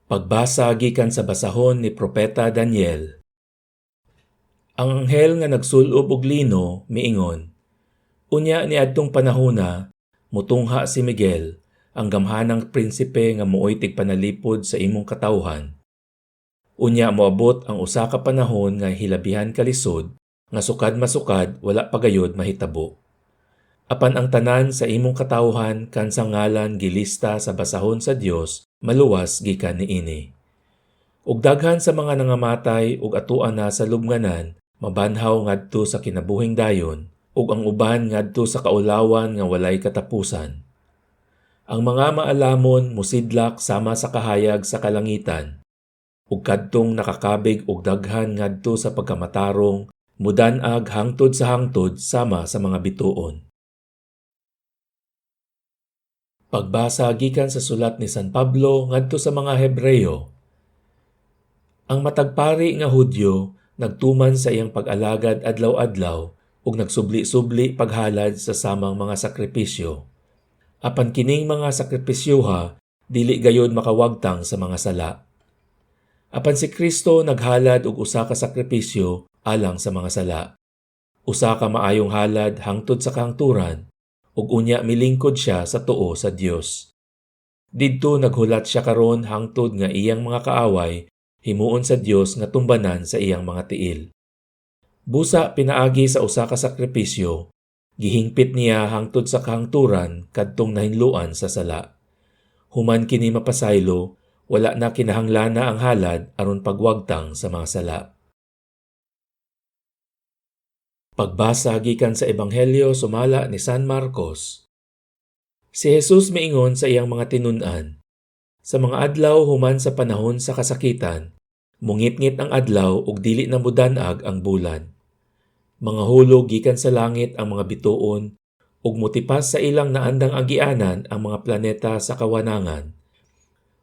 Pagbasa gikan sa basahon ni Propeta Daniel. Ang anghel nga nagsulob og lino miingon, unya niadtong panahona mutungha si Miguel, ang gamhanang prinsipe nga mooy tigpanalipod sa imong katawhan. Unya moabot ang usa ka panahon nga hilabihan kalisod, nga sukad masukad wala pagayod mahitabo. Apan ang tanan sa imong katawhan kan sa ngalan gilista sa basahon sa Dios, maluwas gikan niini. Ug daghan sa mga nangamatay ug atuan na sa lubnganan, mabanhaw ngadto sa kinabuhing dayon, ug ang uban ngadto sa kaulawan nga walay katapusan. Ang mga maalamon mosidlak sama sa kahayag sa kalangitan, ug kadtong nakakabig og daghan ngadto sa pagkamatarong, mudan-ag hangtod sa hangtod sama sa mga bituon. Pagbasa gikan sa sulat ni San Pablo ngadto sa mga Hebreyo. Ang matagpari nga Hudyo nagtuman sa iyang pag-alagad adlaw-adlaw ug nagsubli-subli paghalad sa samang mga sakripisyo. Apan kining mga sakripisyoha dili gayud makawagtang sa mga sala. Apan si Kristo naghalad og usa ka sakripisyo alang sa mga sala. Usa ka maayong halad hangtod sa kahangturan ug unya milingkod siya sa tuo sa Dios. Didto naghulat siya karon hangtod nga iyang mga kaaway himuon sa Dios nga tumbanan sa iyang mga tiil. Busa pinaagi sa usa ka sakripisyo, gihingpit niya hangtod sa kahangturan kadtong nahinluan sa sala. Human kini mapasaylo, wala na kinahanglana ang halad aron pagwagtang sa mga sala. Pagbasa gikan sa Ebanghelyo sumala ni San Marcos. Si Jesus miingon sa iyang mga tinun-an, sa mga adlaw human sa panahon sa kasakitan, mungit-ngit ang adlaw ug dili na mudan-ag ang bulan. Mga hulog gikan sa langit ang mga bituon ug motipas sa ilang naandang agianan ang mga planeta sa kawanangan.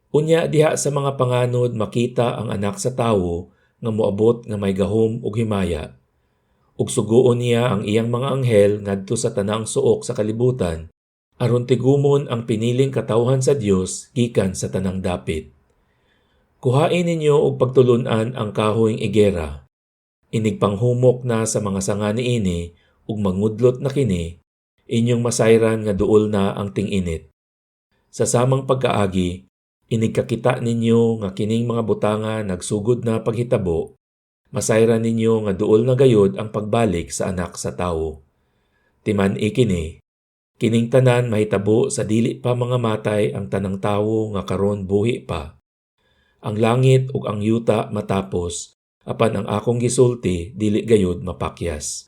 Unya diha sa mga panganod makita ang anak sa tawo nga moabot nga may gahom ug himaya. Ug suguon niya ang iyang mga anghel ngadto sa tanang suok sa kalibutan aron tigumon ang piniling katawhan sa Dios gikan sa tanang dapit. Kuhain ninyo og pagtulun-an ang kahoyng igera. Inigpanghumok na sa mga sanga niini ug mangudlot na kini, inyong masayran nga duol na ang ting-init. Sa samang pagkaagi, inigkakita ninyo nga kining mga butanga nagsugod na paghitabo, masayran ninyo nga duol na gayod ang pagbalik sa anak sa tawo. Timan-i kini, kining tanan mahitabo sa dili pa mga matay ang tanang tawo nga karon buhi pa. Ang langit ug ang yuta matapos, apan ang akong gisulti dili gayud mapakyas.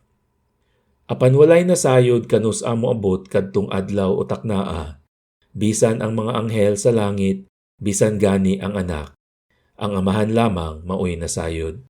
Apan walay nasayod kanus amo abot kadtong adlaw o taknaa, bisan ang mga anghel sa langit, bisan gani ang anak. Ang amahan lamang maoy nasayod.